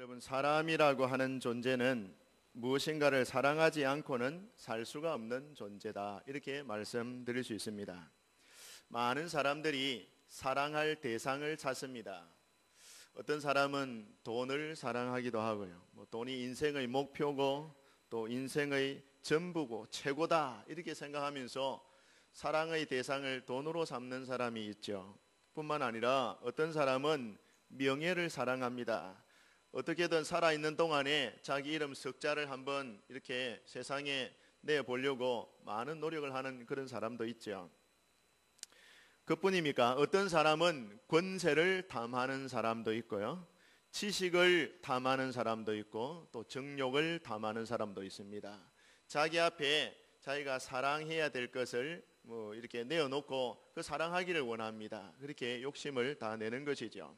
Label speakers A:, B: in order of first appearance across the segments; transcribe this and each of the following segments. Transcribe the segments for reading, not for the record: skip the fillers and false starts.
A: 여러분, 사람이라고 하는 존재는 무엇인가를 사랑하지 않고는 살 수가 없는 존재다, 이렇게 말씀드릴 수 있습니다. 많은 사람들이 사랑할 대상을 찾습니다. 어떤 사람은 돈을 사랑하기도 하고요, 돈이 인생의 목표고 또 인생의 전부고 최고다, 이렇게 생각하면서 사랑의 대상을 돈으로 삼는 사람이 있죠. 뿐만 아니라 어떤 사람은 명예를 사랑합니다. 어떻게든 살아있는 동안에 자기 이름 석자를 한번 이렇게 세상에 내보려고 많은 노력을 하는 그런 사람도 있죠. 그뿐입니까? 어떤 사람은 권세를 탐하는 사람도 있고요, 지식을 탐하는 사람도 있고 또 정욕을 탐하는 사람도 있습니다. 자기 앞에 자기가 사랑해야 될 것을 이렇게 내어놓고 그 사랑하기를 원합니다. 그렇게 욕심을 다 내는 것이죠.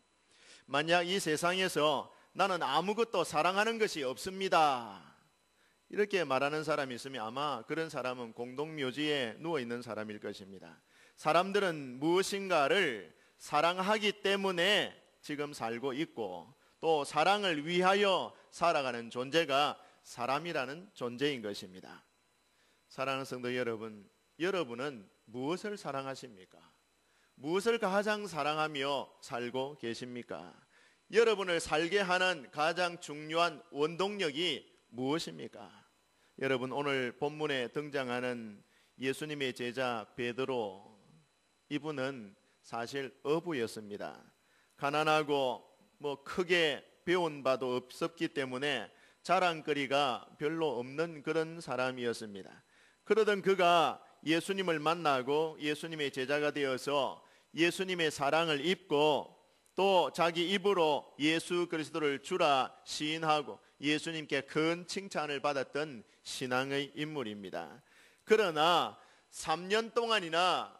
A: 만약 이 세상에서 나는 아무것도 사랑하는 것이 없습니다, 이렇게 말하는 사람이 있으면 아마 그런 사람은 공동묘지에 누워있는 사람일 것입니다. 사람들은 무엇인가를 사랑하기 때문에 지금 살고 있고 또 사랑을 위하여 살아가는 존재가 사람이라는 존재인 것입니다. 사랑하는 성도 여러분, 여러분은 무엇을 사랑하십니까? 무엇을 가장 사랑하며 살고 계십니까? 여러분을 살게 하는 가장 중요한 원동력이 무엇입니까? 여러분, 오늘 본문에 등장하는 예수님의 제자 베드로, 이분은 사실 어부였습니다. 가난하고 크게 배운 바도 없었기 때문에 자랑거리가 별로 없는 그런 사람이었습니다. 그러던 그가 예수님을 만나고 예수님의 제자가 되어서 예수님의 사랑을 입고 또 자기 입으로 예수 그리스도를 주라 시인하고 예수님께 큰 칭찬을 받았던 신앙의 인물입니다. 그러나 3년 동안이나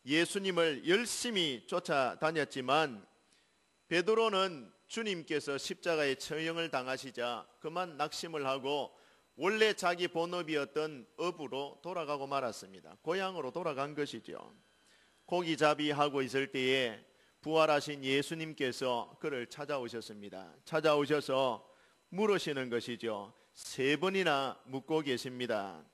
A: 예수님을 열심히 쫓아다녔지만 베드로는 주님께서 십자가의 처형을 당하시자 그만 낙심을 하고 원래 자기 본업이었던 어부로 돌아가고 말았습니다. 고향으로 돌아간 것이죠. 고기잡이 하고 있을 때에 부활하신 예수님께서 그를 찾아오셨습니다. 찾아오셔서 물으시는 것이죠. 3번이나 묻고 계십니다.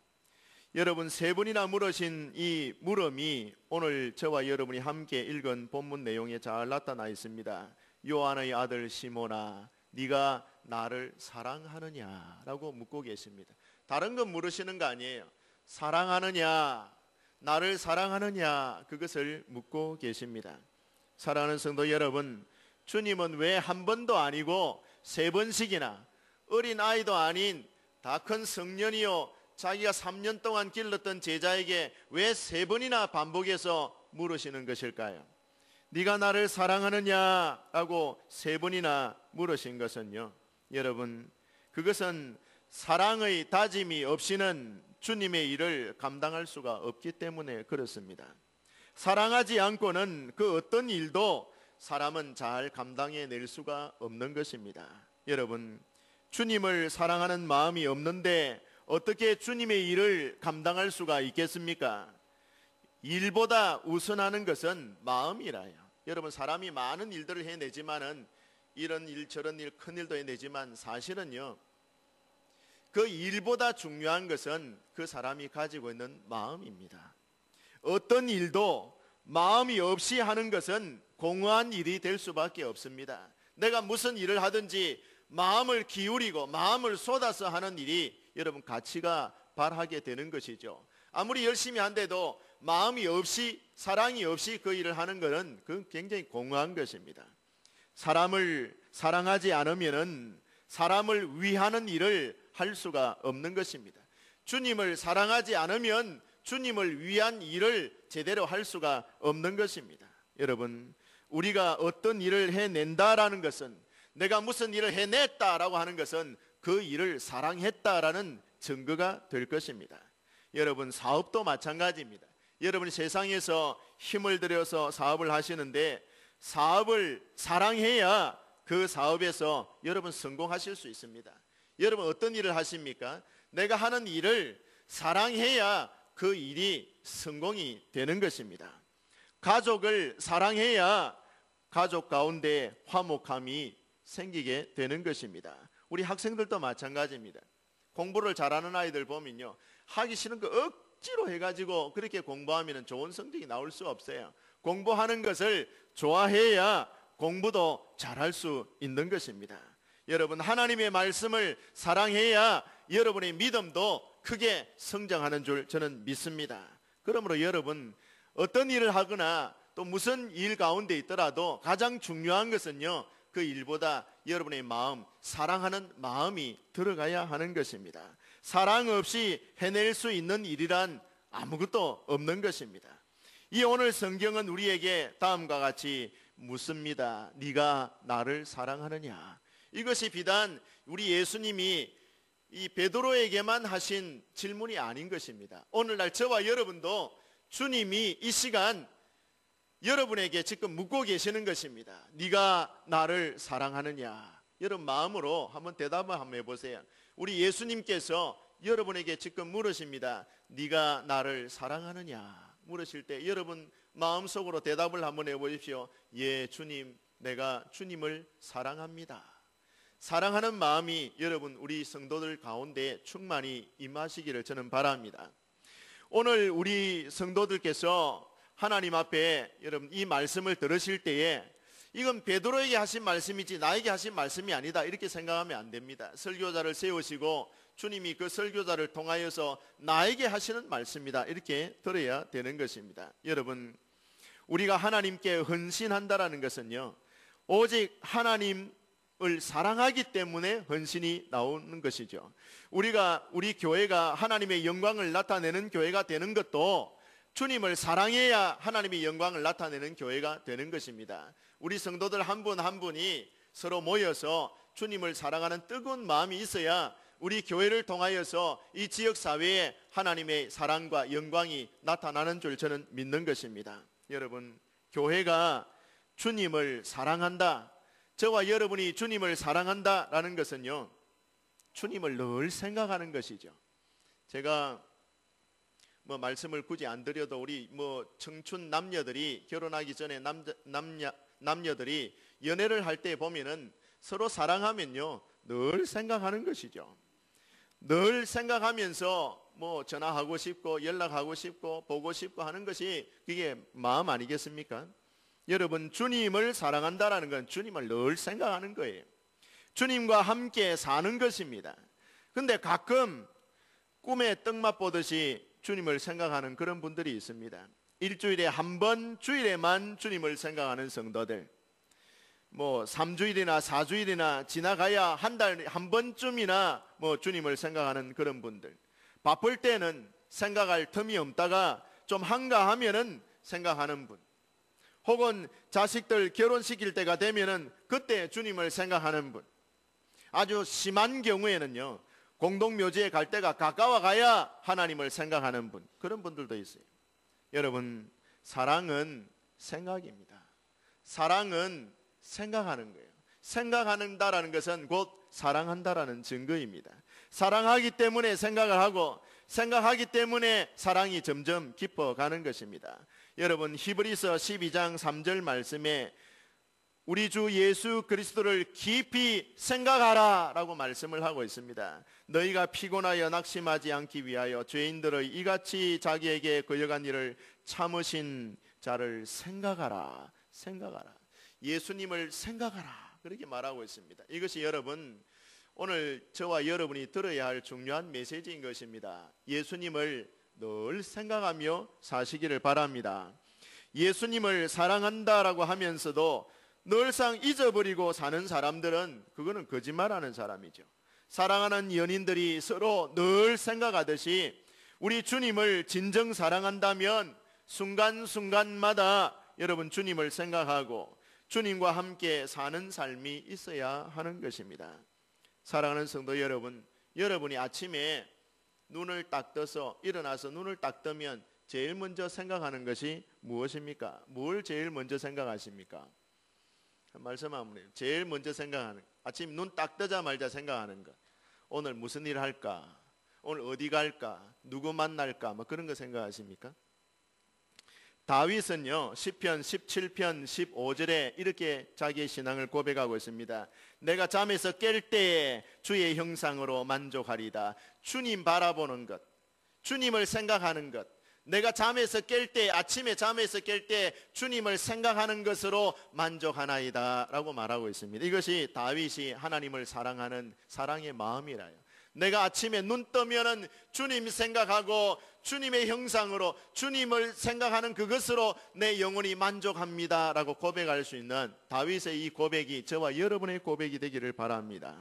A: 여러분, 3번이나 물으신 이 물음이 오늘 저와 여러분이 함께 읽은 본문 내용에 잘 나타나 있습니다. 요한의 아들 시몬아, 네가 나를 사랑하느냐? 라고 묻고 계십니다. 다른 건 물으시는 거 아니에요. 사랑하느냐? 나를 사랑하느냐? 그것을 묻고 계십니다. 사랑하는 성도 여러분, 주님은 왜 한 번도 아니고 3번씩이나 어린 아이도 아닌 다 큰 성년이요 자기가 3년 동안 길렀던 제자에게 왜 3번이나 반복해서 물으시는 것일까요? 네가 나를 사랑하느냐? 라고 3번이나 물으신 것은요, 여러분, 그것은 사랑의 다짐이 없이는 주님의 일을 감당할 수가 없기 때문에 그렇습니다. 사랑하지 않고는 그 어떤 일도 사람은 잘 감당해낼 수가 없는 것입니다. 여러분, 주님을 사랑하는 마음이 없는데 어떻게 주님의 일을 감당할 수가 있겠습니까? 일보다 우선하는 것은 마음이라요. 여러분, 사람이 많은 일들을 해내지만은 이런 일 저런 일 큰 일도 해내지만 사실은요, 그 일보다 중요한 것은 그 사람이 가지고 있는 마음입니다. 어떤 일도 마음이 없이 하는 것은 공허한 일이 될 수밖에 없습니다. 내가 무슨 일을 하든지 마음을 기울이고 마음을 쏟아서 하는 일이 여러분 가치가 발하게 되는 것이죠. 아무리 열심히 한데도 마음이 없이, 사랑이 없이 그 일을 하는 것은 그건 굉장히 공허한 것입니다. 사람을 사랑하지 않으면은 사람을 위하는 일을 할 수가 없는 것입니다. 주님을 사랑하지 않으면 주님을 위한 일을 제대로 할 수가 없는 것입니다. 여러분, 우리가 어떤 일을 해낸다라는 것은, 내가 무슨 일을 해냈다라고 하는 것은 그 일을 사랑했다라는 증거가 될 것입니다. 여러분, 사업도 마찬가지입니다. 여러분이 세상에서 힘을 들여서 사업을 하시는데 사업을 사랑해야 그 사업에서 여러분 성공하실 수 있습니다. 여러분, 어떤 일을 하십니까? 내가 하는 일을 사랑해야 그 일이 성공이 되는 것입니다. 가족을 사랑해야 가족 가운데 화목함이 생기게 되는 것입니다. 우리 학생들도 마찬가지입니다. 공부를 잘하는 아이들 보면요, 하기 싫은 거 억지로 해가지고 그렇게 공부하면 좋은 성적이 나올 수 없어요. 공부하는 것을 좋아해야 공부도 잘할 수 있는 것입니다. 여러분, 하나님의 말씀을 사랑해야 여러분의 믿음도 크게 성장하는 줄 저는 믿습니다. 그러므로 여러분, 어떤 일을 하거나 또 무슨 일 가운데 있더라도 가장 중요한 것은요, 그 일보다 여러분의 마음, 사랑하는 마음이 들어가야 하는 것입니다. 사랑 없이 해낼 수 있는 일이란 아무것도 없는 것입니다. 이 오늘 성경은 우리에게 다음과 같이 묻습니다. 네가 나를 사랑하느냐? 이것이 비단 우리 예수님이 이 베드로에게만 하신 질문이 아닌 것입니다. 오늘날 저와 여러분도 주님이 이 시간 여러분에게 지금 묻고 계시는 것입니다. 네가 나를 사랑하느냐? 여러분 마음으로 한번 대답을 한번 해보세요. 우리 예수님께서 여러분에게 지금 물으십니다. 네가 나를 사랑하느냐? 물으실 때 여러분 마음속으로 대답을 한번 해보십시오. 예, 주님, 내가 주님을 사랑합니다. 사랑하는 마음이 여러분 우리 성도들 가운데 충만히 임하시기를 저는 바랍니다. 오늘 우리 성도들께서 하나님 앞에 여러분 이 말씀을 들으실 때에 이건 베드로에게 하신 말씀이지 나에게 하신 말씀이 아니다 이렇게 생각하면 안 됩니다. 설교자를 세우시고 주님이 그 설교자를 통하여서 나에게 하시는 말씀이다 이렇게 들어야 되는 것입니다. 여러분, 우리가 하나님께 헌신한다라는 것은요, 오직 하나님을 사랑하기 때문에 헌신이 나오는 것이죠. 우리 교회가 하나님의 영광을 나타내는 교회가 되는 것도 주님을 사랑해야 하나님의 영광을 나타내는 교회가 되는 것입니다. 우리 성도들 한 분 한 분이 서로 모여서 주님을 사랑하는 뜨거운 마음이 있어야 우리 교회를 통하여서 이 지역사회에 하나님의 사랑과 영광이 나타나는 줄 저는 믿는 것입니다. 여러분, 교회가 주님을 사랑한다, 저와 여러분이 주님을 사랑한다라는 것은요, 주님을 늘 생각하는 것이죠. 제가 말씀을 굳이 안 드려도 우리 청춘 남녀들이 결혼하기 전에 남녀들이 연애를 할 때 보면은 서로 사랑하면요 늘 생각하는 것이죠. 늘 생각하면서 전화하고 싶고 연락하고 싶고 보고 싶고 하는 것이 그게 마음 아니겠습니까? 여러분, 주님을 사랑한다라는 건 주님을 늘 생각하는 거예요. 주님과 함께 사는 것입니다. 근데 가끔 꿈에 떡맛 보듯이 주님을 생각하는 그런 분들이 있습니다. 일주일에 한 번, 주일에만 주님을 생각하는 성도들, 3주일이나 4주일이나 지나가야 한 달에 한 번쯤이나 주님을 생각하는 그런 분들, 바쁠 때는 생각할 틈이 없다가 좀 한가하면은 생각하는 분, 혹은 자식들 결혼시킬 때가 되면은 그때 주님을 생각하는 분, 아주 심한 경우에는요 공동묘지에 갈 때가 가까워 가야 하나님을 생각하는 분, 그런 분들도 있어요. 여러분, 사랑은 생각입니다. 사랑은 생각하는 거예요. 생각한다라는 것은 곧 사랑한다라는 증거입니다. 사랑하기 때문에 생각을 하고, 생각하기 때문에 사랑이 점점 깊어가는 것입니다. 여러분, 히브리서 12장 3절 말씀에 우리 주 예수 그리스도를 깊이 생각하라 라고 말씀을 하고 있습니다. 너희가 피곤하여 낙심하지 않기 위하여 죄인들의 이같이 자기에게 걸려간 일을 참으신 자를 생각하라. 생각하라. 예수님을 생각하라. 그렇게 말하고 있습니다. 이것이 여러분 오늘 저와 여러분이 들어야 할 중요한 메시지인 것입니다. 예수님을 늘 생각하며 사시기를 바랍니다. 예수님을 사랑한다라고 하면서도 늘상 잊어버리고 사는 사람들은 그거는 거짓말하는 사람이죠. 사랑하는 연인들이 서로 늘 생각하듯이 우리 주님을 진정 사랑한다면 순간순간마다 여러분 주님을 생각하고 주님과 함께 사는 삶이 있어야 하는 것입니다. 사랑하는 성도 여러분, 여러분이 아침에 눈을 딱 떠서 일어나서 눈을 딱 뜨면 제일 먼저 생각하는 것이 무엇입니까? 뭘 제일 먼저 생각하십니까? 말씀 한번 해요. 제일 먼저 생각하는, 아침 눈 딱 뜨자마자 생각하는 것. 오늘 무슨 일 할까? 오늘 어디 갈까? 누구 만날까? 그런 거 생각하십니까? 다윗은요 시편 17편 15절에 이렇게 자기의 신앙을 고백하고 있습니다. 내가 잠에서 깰 때에 주의 형상으로 만족하리다. 주님 바라보는 것, 주님을 생각하는 것, 내가 잠에서 깰 때, 아침에 잠에서 깰 때 주님을 생각하는 것으로 만족하나이다 라고 말하고 있습니다. 이것이 다윗이 하나님을 사랑하는 사랑의 마음이라요. 내가 아침에 눈 뜨면은 주님 생각하고 주님의 형상으로 주님을 생각하는 그것으로 내 영혼이 만족합니다 라고 고백할 수 있는 다윗의 이 고백이 저와 여러분의 고백이 되기를 바랍니다.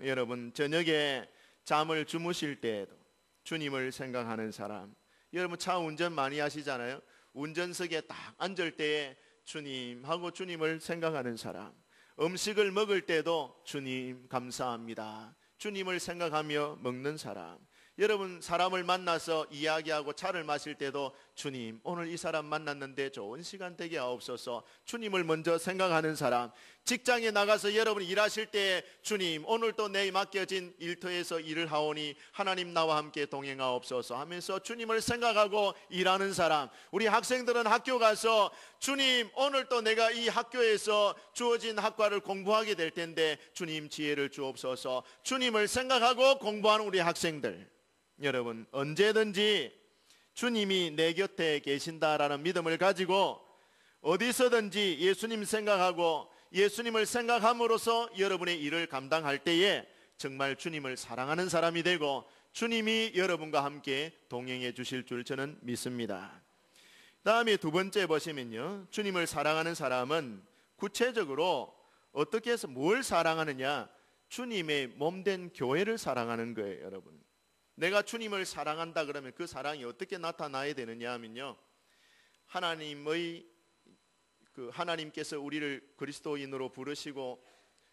A: 여러분, 저녁에 잠을 주무실 때에도 주님을 생각하는 사람, 여러분 차 운전 많이 하시잖아요. 운전석에 딱 앉을 때에 주님하고 주님을 생각하는 사람, 음식을 먹을 때도 주님 감사합니다, 주님을 생각하며 먹는 사람, 여러분 사람을 만나서 이야기하고 차를 마실 때도 주님 오늘 이 사람 만났는데 좋은 시간 되게 하옵소서, 주님을 먼저 생각하는 사람, 직장에 나가서 여러분 일하실 때 주님 오늘 또 내 맡겨진 일터에서 일을 하오니 하나님 나와 함께 동행하옵소서 하면서 주님을 생각하고 일하는 사람, 우리 학생들은 학교 가서 주님 오늘 또 내가 이 학교에서 주어진 학과를 공부하게 될 텐데 주님 지혜를 주옵소서, 주님을 생각하고 공부하는 우리 학생들, 여러분 언제든지 주님이 내 곁에 계신다라는 믿음을 가지고 어디서든지 예수님 생각하고 예수님을 생각함으로써 여러분의 일을 감당할 때에 정말 주님을 사랑하는 사람이 되고 주님이 여러분과 함께 동행해 주실 줄 저는 믿습니다. 다음에 두 번째 보시면요, 주님을 사랑하는 사람은 구체적으로 어떻게 해서 뭘 사랑하느냐, 주님의 몸된 교회를 사랑하는 거예요. 여러분, 내가 주님을 사랑한다 그러면 그 사랑이 어떻게 나타나야 되느냐 하면요, 하나님께서 우리를 그리스도인으로 부르시고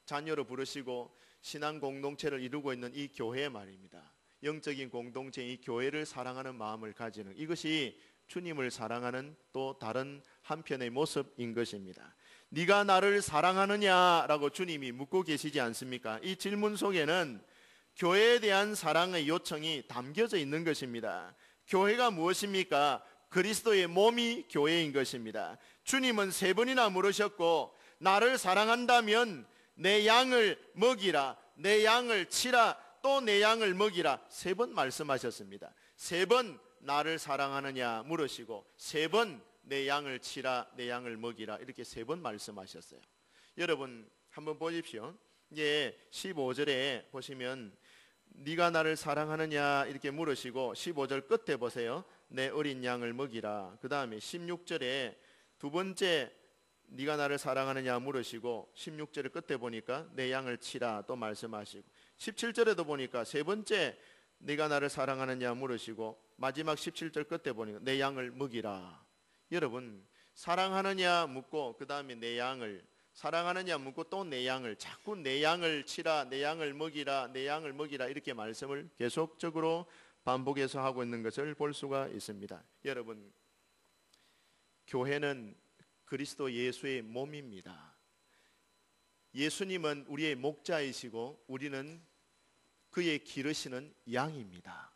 A: 자녀로 부르시고 신앙 공동체를 이루고 있는 이 교회 말입니다. 영적인 공동체, 이 교회를 사랑하는 마음을 가지는, 이것이 주님을 사랑하는 또 다른 한편의 모습인 것입니다. 네가 나를 사랑하느냐라고 주님이 묻고 계시지 않습니까? 이 질문 속에는 교회에 대한 사랑의 요청이 담겨져 있는 것입니다. 교회가 무엇입니까? 그리스도의 몸이 교회인 것입니다. 주님은 세 번이나 물으셨고, 나를 사랑한다면 내 양을 먹이라, 내 양을 치라, 또 내 양을 먹이라, 세 번 말씀하셨습니다. 세 번 나를 사랑하느냐 물으시고, 세 번 내 양을 치라, 내 양을 먹이라, 이렇게 세 번 말씀하셨어요. 여러분 한번 보십시오. 이제 15절에 보시면 네가 나를 사랑하느냐 이렇게 물으시고 15절 끝에 보세요. 내 어린 양을 먹이라. 그 다음에 16절에 두 번째 네가 나를 사랑하느냐 물으시고 16절 끝에 보니까 내 양을 치라 또 말씀하시고, 17절에도 보니까 세 번째 네가 나를 사랑하느냐 물으시고 마지막 17절 끝에 보니까 내 양을 먹이라. 여러분, 사랑하느냐 묻고 그 다음에 내 양을, 사랑하느냐 묻고 또 내 양을, 자꾸 내 양을 치라, 내 양을 먹이라, 내 양을 먹이라, 이렇게 말씀을 계속적으로 반복해서 하고 있는 것을 볼 수가 있습니다. 여러분, 교회는 그리스도 예수의 몸입니다. 예수님은 우리의 목자이시고 우리는 그의 기르시는 양입니다.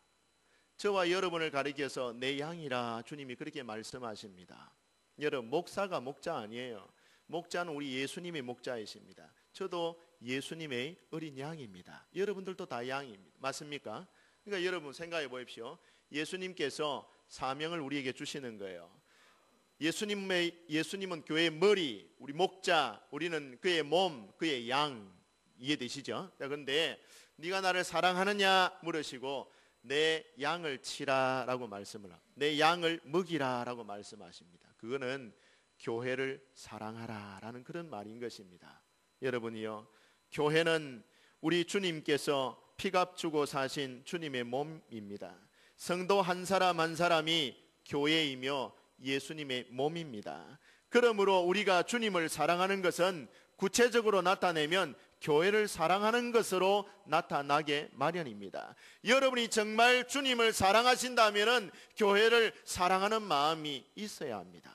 A: 저와 여러분을 가리켜서 내 양이라 주님이 그렇게 말씀하십니다. 여러분, 목사가 목자 아니에요. 목자는 우리 예수님의 목자이십니다. 저도 예수님의 어린 양입니다. 여러분들도 다 양입니다. 맞습니까? 그러니까 여러분 생각해 보십시오. 예수님께서 사명을 우리에게 주시는 거예요. 예수님은 교회의 머리, 우리 목자, 우리는 그의 몸, 그의 양. 이해되시죠? 그런데 네가 나를 사랑하느냐 물으시고 내 양을 치라라고 말씀을 합니다. 내 양을 먹이라라고 말씀하십니다. 그거는 교회를 사랑하라라는 그런 말인 것입니다. 여러분이요, 교회는 우리 주님께서 피값 주고 사신 주님의 몸입니다. 성도 한 사람 한 사람이 교회이며 예수님의 몸입니다. 그러므로 우리가 주님을 사랑하는 것은 구체적으로 나타내면 교회를 사랑하는 것으로 나타나게 마련입니다. 여러분이 정말 주님을 사랑하신다면 교회를 사랑하는 마음이 있어야 합니다.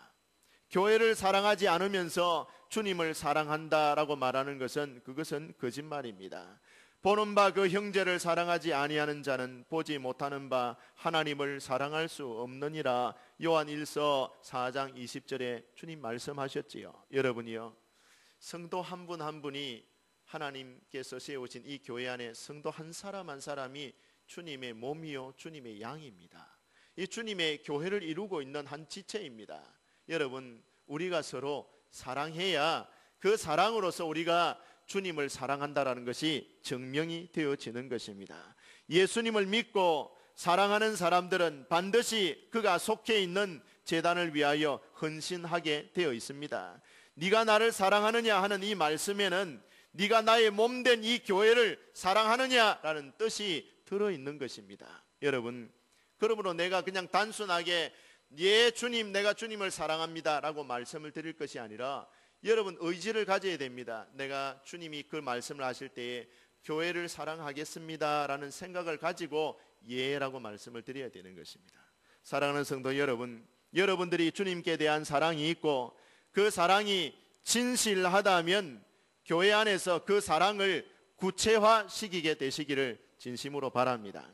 A: 교회를 사랑하지 않으면서 주님을 사랑한다라고 말하는 것은 그것은 거짓말입니다. 보는 바 그 형제를 사랑하지 아니하는 자는 보지 못하는 바 하나님을 사랑할 수 없느니라. 요한 1서 4장 20절에 주님 말씀하셨지요. 여러분이요, 성도 한 분 한 분이 하나님께서 세우신 이 교회 안에 성도 한 사람 한 사람이 주님의 몸이요 주님의 양입니다. 이 주님의 교회를 이루고 있는 한 지체입니다. 여러분, 우리가 서로 사랑해야 그 사랑으로서 우리가 주님을 사랑한다라는 것이 증명이 되어지는 것입니다. 예수님을 믿고 사랑하는 사람들은 반드시 그가 속해 있는 제단을 위하여 헌신하게 되어 있습니다. 네가 나를 사랑하느냐 하는 이 말씀에는 네가 나의 몸된 이 교회를 사랑하느냐라는 뜻이 들어있는 것입니다. 여러분, 그러므로 내가 그냥 단순하게 예 주님, 내가 주님을 사랑합니다 라고 말씀을 드릴 것이 아니라 여러분, 의지를 가져야 됩니다. 내가 주님이 그 말씀을 하실 때에 교회를 사랑하겠습니다 라는 생각을 가지고 예라고 말씀을 드려야 되는 것입니다. 사랑하는 성도 여러분, 여러분들이 주님께 대한 사랑이 있고 그 사랑이 진실하다면 교회 안에서 그 사랑을 구체화시키게 되시기를 진심으로 바랍니다.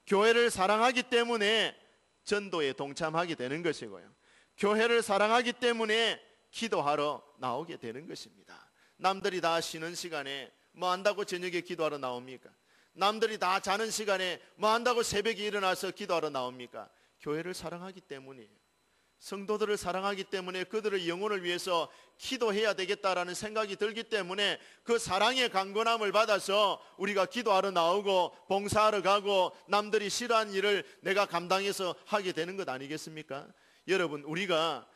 A: 교회를 사랑하기 때문에 전도에 동참하게 되는 것이고요, 교회를 사랑하기 때문에 기도하러 나오게 되는 것입니다. 남들이 다 쉬는 시간에 뭐 한다고 저녁에 기도하러 나옵니까? 남들이 다 자는 시간에 뭐 한다고 새벽에 일어나서 기도하러 나옵니까? 교회를 사랑하기 때문이에요. 성도들을 사랑하기 때문에 그들의 영혼을 위해서 기도해야 되겠다라는 생각이 들기 때문에 그 사랑의 강건함을 받아서 우리가 기도하러 나오고 봉사하러 가고 남들이 싫어하는 일을 내가 감당해서 하게 되는 것 아니겠습니까? 여러분, 우리가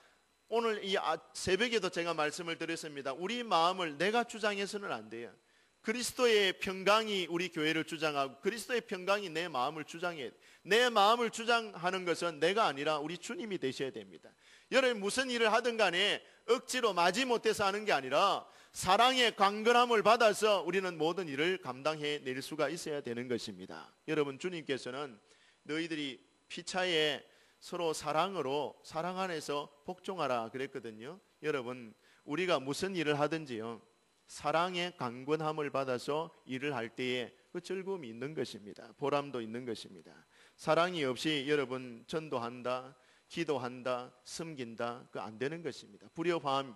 A: 오늘 이 새벽에도 제가 말씀을 드렸습니다. 우리 마음을 내가 주장해서는 안 돼요. 그리스도의 평강이 우리 교회를 주장하고 그리스도의 평강이 내 마음을 주장해. 내 마음을 주장하는 것은 내가 아니라 우리 주님이 되셔야 됩니다. 여러분, 무슨 일을 하든 간에 억지로 마지못해서 하는 게 아니라 사랑의 강건함을 받아서 우리는 모든 일을 감당해낼 수가 있어야 되는 것입니다. 여러분, 주님께서는 너희들이 피차에 서로 사랑으로 사랑 안에서 복종하라 그랬거든요. 여러분, 우리가 무슨 일을 하든지요, 사랑의 강건함을 받아서 일을 할 때에 그 즐거움이 있는 것입니다. 보람도 있는 것입니다. 사랑이 없이 여러분 전도한다, 기도한다, 섬긴다, 그 안 되는 것입니다. 불협화음,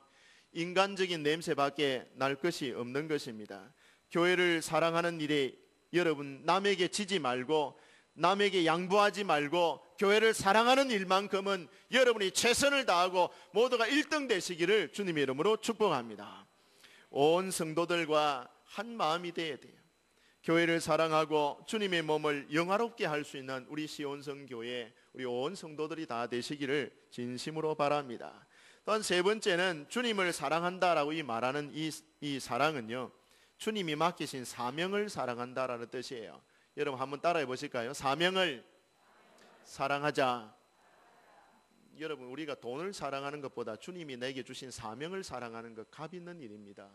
A: 인간적인 냄새밖에 날 것이 없는 것입니다. 교회를 사랑하는 일에 여러분 남에게 지지 말고 남에게 양보하지 말고 교회를 사랑하는 일만큼은 여러분이 최선을 다하고 모두가 1등 되시기를 주님의 이름으로 축복합니다. 온 성도들과 한 마음이 되어야 돼요. 교회를 사랑하고 주님의 몸을 영화롭게 할 수 있는 우리 시온성 교회, 우리 온 성도들이 다 되시기를 진심으로 바랍니다. 또한 세 번째는 주님을 사랑한다라고 말하는 이 사랑은요, 주님이 맡기신 사명을 사랑한다라는 뜻이에요. 여러분 한번 따라해 보실까요? 사명을 사랑하자. 여러분, 우리가 돈을 사랑하는 것보다 주님이 내게 주신 사명을 사랑하는 것 값 있는 일입니다.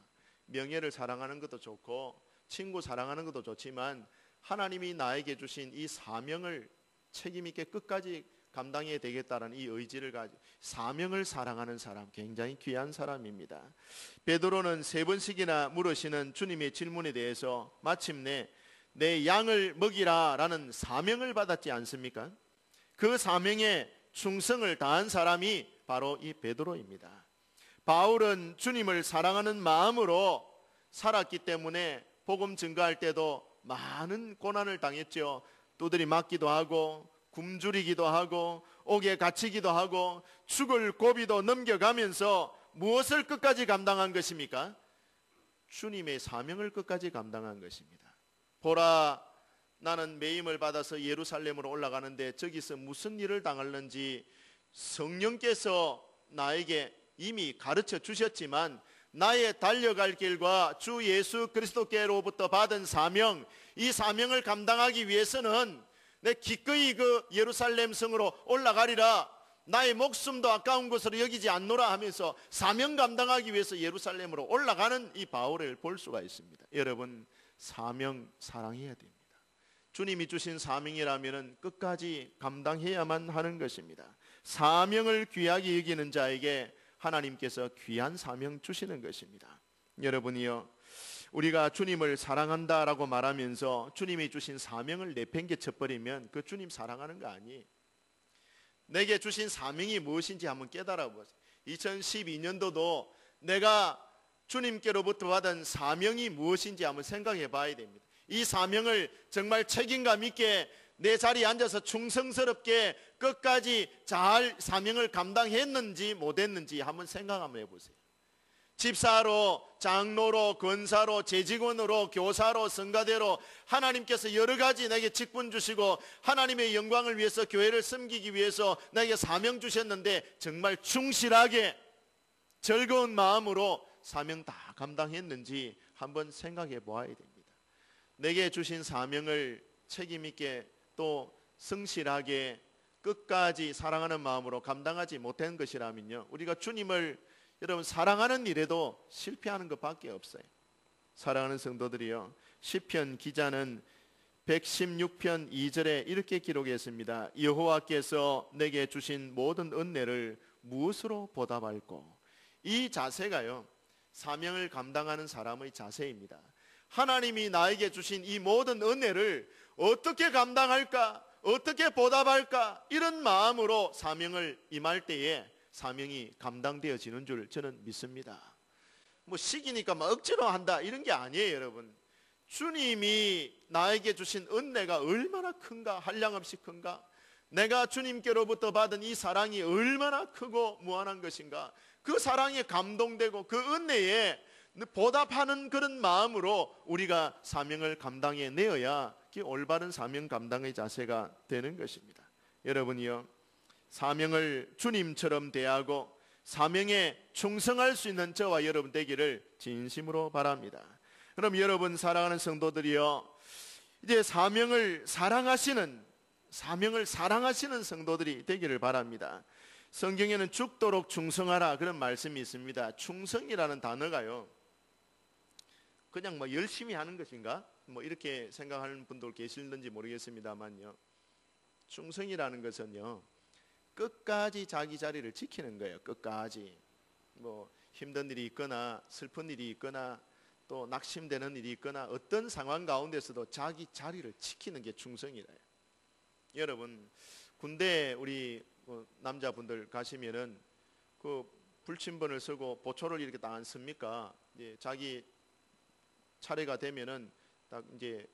A: 명예를 사랑하는 것도 좋고 친구 사랑하는 것도 좋지만 하나님이 나에게 주신 이 사명을 책임 있게 끝까지 감당해야 되겠다는 이 의지를 가지고 사명을 사랑하는 사람, 굉장히 귀한 사람입니다. 베드로는 3번씩이나 물으시는 주님의 질문에 대해서 마침내 내 양을 먹이라 라는 사명을 받았지 않습니까? 그 사명에 충성을 다한 사람이 바로 이 베드로입니다. 바울은 주님을 사랑하는 마음으로 살았기 때문에 복음 증거할 때도 많은 고난을 당했죠. 두드리 맞기도 하고 굶주리기도 하고 옥에 갇히기도 하고 죽을 고비도 넘겨가면서 무엇을 끝까지 감당한 것입니까? 주님의 사명을 끝까지 감당한 것입니다. 보라, 나는 매임을 받아서 예루살렘으로 올라가는데 저기서 무슨 일을 당하는지 성령께서 나에게 이미 가르쳐 주셨지만 나의 달려갈 길과 주 예수 그리스도께로부터 받은 사명, 이 사명을 감당하기 위해서는 내 기꺼이 그 예루살렘 성으로 올라가리라, 나의 목숨도 아까운 것으로 여기지 않노라 하면서 사명 감당하기 위해서 예루살렘으로 올라가는 이 바울을 볼 수가 있습니다. 여러분, 사명 사랑해야 됩니다. 주님이 주신 사명이라면 끝까지 감당해야만 하는 것입니다. 사명을 귀하게 여기는 자에게 하나님께서 귀한 사명 주시는 것입니다. 여러분이요, 우리가 주님을 사랑한다라고 말하면서 주님이 주신 사명을 내팽개쳐버리면 그 주님 사랑하는 거 아니에요. 내게 주신 사명이 무엇인지 한번 깨달아 보세요. 2012년도도 내가 주님께로부터 받은 사명이 무엇인지 한번 생각해 봐야 됩니다. 이 사명을 정말 책임감 있게 내 자리에 앉아서 충성스럽게 끝까지 잘 사명을 감당했는지 못했는지 한번 생각 한번 해보세요. 집사로, 장로로, 권사로, 재직원으로, 교사로, 성가대로 하나님께서 여러 가지 내게 직분 주시고 하나님의 영광을 위해서 교회를 섬기기 위해서 내게 사명 주셨는데 정말 충실하게 즐거운 마음으로 사명 다 감당했는지 한번 생각해 보아야 됩니다. 내게 주신 사명을 책임 있게 또 성실하게 끝까지 사랑하는 마음으로 감당하지 못한 것이라면요, 우리가 주님을 여러분 사랑하는 일에도 실패하는 것밖에 없어요. 사랑하는 성도들이요, 시편 기자는 116편 2절에 이렇게 기록했습니다. 여호와께서 내게 주신 모든 은혜를 무엇으로 보답할꼬. 이 자세가요, 사명을 감당하는 사람의 자세입니다. 하나님이 나에게 주신 이 모든 은혜를 어떻게 감당할까, 어떻게 보답할까, 이런 마음으로 사명을 임할 때에 사명이 감당되어지는 줄 저는 믿습니다. 뭐 시기니까 막 억지로 한다 이런 게 아니에요. 여러분, 주님이 나에게 주신 은혜가 얼마나 큰가, 한량없이 큰가, 내가 주님께로부터 받은 이 사랑이 얼마나 크고 무한한 것인가, 그 사랑에 감동되고 그 은혜에 보답하는 그런 마음으로 우리가 사명을 감당해 내어야 올바른 사명 감당의 자세가 되는 것입니다. 여러분이요, 사명을 주님처럼 대하고 사명에 충성할 수 있는 저와 여러분 되기를 진심으로 바랍니다. 그럼 여러분 사랑하는 성도들이요, 이제 사명을 사랑하시는 성도들이 되기를 바랍니다. 성경에는 죽도록 충성하라 그런 말씀이 있습니다. 충성이라는 단어가요, 그냥 뭐 열심히 하는 것인가 뭐 이렇게 생각하는 분도 계실는지 모르겠습니다만요, 충성이라는 것은요, 끝까지 자기 자리를 지키는 거예요. 끝까지. 뭐 힘든 일이 있거나 슬픈 일이 있거나 또 낙심되는 일이 있거나 어떤 상황 가운데서도 자기 자리를 지키는 게 충성이래요. 여러분, 군대 우리 남자분들 가시면은 그 불침번을 쓰고 보초를 이렇게 딱 안 씁니까? 이제 자기 차례가 되면은 딱 이제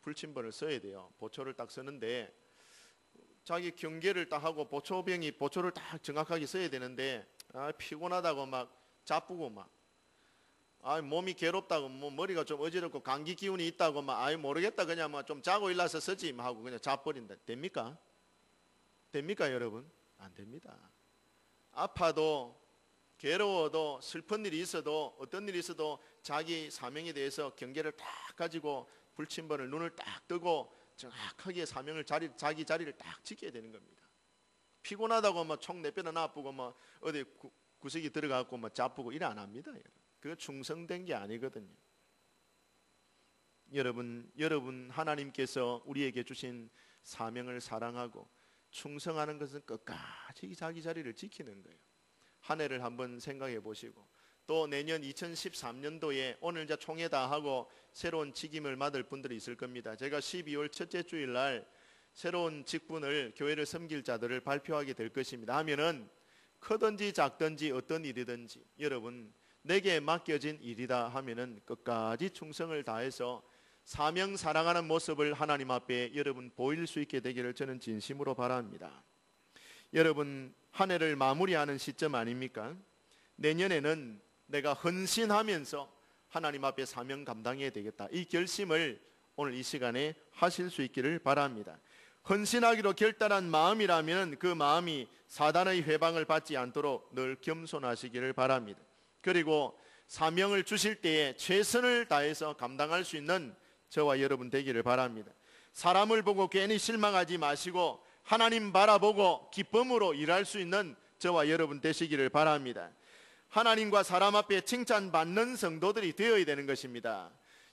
A: 불침번을 써야 돼요. 보초를 딱 쓰는데 자기 경계를 딱 하고 보초를 딱 정확하게 써야 되는데 피곤하다고 막 자쁘고 막 몸이 괴롭다고 뭐 머리가 좀 어지럽고 감기 기운이 있다고 막 모르겠다 그냥 뭐 좀 자고 일어나서 쓰지 하고 그냥 자버린다. 됩니까? 됩니까 여러분? 안 됩니다. 아파도 괴로워도 슬픈 일이 있어도 어떤 일이 있어도 자기 사명에 대해서 경계를 딱 가지고 불침번을 눈을 딱 뜨고 정확하게 사명을 자기 자리를 딱 지켜야 되는 겁니다. 피곤하다고 뭐 총 내빼는 아프고 뭐 어디 구석이 들어가고 뭐 자쁘고 이래 안 합니다. 그거 충성된 게 아니거든요. 여러분 하나님께서 우리에게 주신 사명을 사랑하고 충성하는 것은 끝까지 자기 자리를 지키는 거예요. 한 해를 한번 생각해 보시고 또 내년 2013년도에 오늘 이제 총회 다 하고 새로운 직임을 맡을 분들이 있을 겁니다. 제가 12월 첫째 주일 날 새로운 직분을 교회를 섬길 자들을 발표하게 될 것입니다. 하면은 크든지 작든지 어떤 일이든지 여러분 내게 맡겨진 일이다 하면은 끝까지 충성을 다해서 사명 사랑하는 모습을 하나님 앞에 여러분 보일 수 있게 되기를 저는 진심으로 바랍니다. 여러분 한 해를 마무리하는 시점 아닙니까? 내년에는 내가 헌신하면서 하나님 앞에 사명 감당해야 되겠다. 이 결심을 오늘 이 시간에 하실 수 있기를 바랍니다. 헌신하기로 결단한 마음이라면 그 마음이 사단의 회방을 받지 않도록 늘 겸손하시기를 바랍니다. 그리고 사명을 주실 때에 최선을 다해서 감당할 수 있는 저와 여러분 되기를 바랍니다. 사람을 보고 괜히 실망하지 마시고 하나님 바라보고 기쁨으로 일할 수 있는 저와 여러분 되시기를 바랍니다. 하나님과 사람 앞에 칭찬받는 성도들이 되어야 되는 것입니다.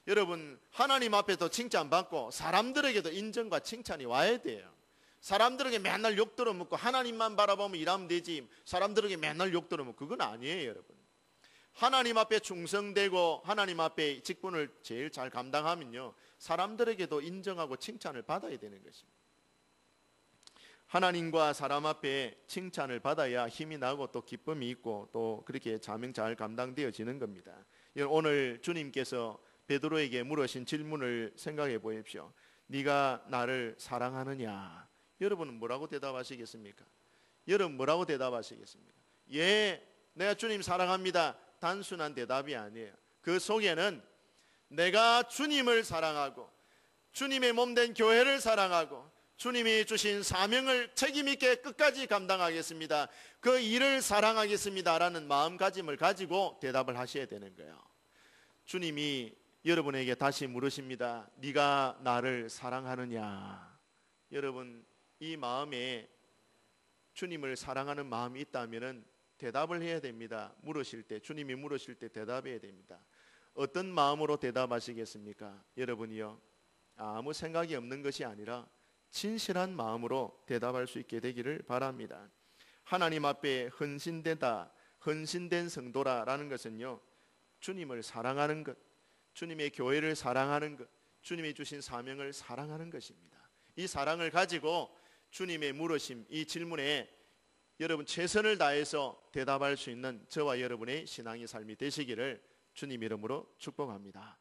A: 여러분 하나님 앞에도 칭찬받고 사람들에게도 인정과 칭찬이 와야 돼요. 사람들에게 맨날 욕 들어먹고 하나님만 바라보면 일하면 되지 사람들에게 맨날 욕 들어먹고 그건 아니에요. 여러분 하나님 앞에 충성되고 하나님 앞에 직분을 제일 잘 감당하면요, 사람들에게도 인정하고 칭찬을 받아야 되는 것입니다. 하나님과 사람 앞에 칭찬을 받아야 힘이 나고 또 기쁨이 있고 또 그렇게 자명 잘 감당되어지는 겁니다. 오늘 주님께서 베드로에게 물으신 질문을 생각해 보십시오. 네가 나를 사랑하느냐? 여러분은 뭐라고 대답하시겠습니까? 여러분 뭐라고 대답하시겠습니까? 예, 내가 주님 사랑합니다. 단순한 대답이 아니에요. 그 속에는 내가 주님을 사랑하고 주님의 몸된 교회를 사랑하고 주님이 주신 사명을 책임있게 끝까지 감당하겠습니다. 그 일을 사랑하겠습니다라는 마음가짐을 가지고 대답을 하셔야 되는 거예요. 주님이 여러분에게 다시 물으십니다. 네가 나를 사랑하느냐? 여러분 이 마음에 주님을 사랑하는 마음이 있다면 대답을 해야 됩니다. 물으실 때, 주님이 물으실 때 대답해야 됩니다. 어떤 마음으로 대답하시겠습니까? 여러분이요, 아무 생각이 없는 것이 아니라 진실한 마음으로 대답할 수 있게 되기를 바랍니다. 하나님 앞에 헌신된 성도라라는 것은요, 주님을 사랑하는 것, 주님의 교회를 사랑하는 것, 주님이 주신 사명을 사랑하는 것입니다. 이 사랑을 가지고 주님의 물으심, 이 질문에 여러분 최선을 다해서 대답할 수 있는 저와 여러분의 신앙의 삶이 되시기를 주님 이름으로 축복합니다.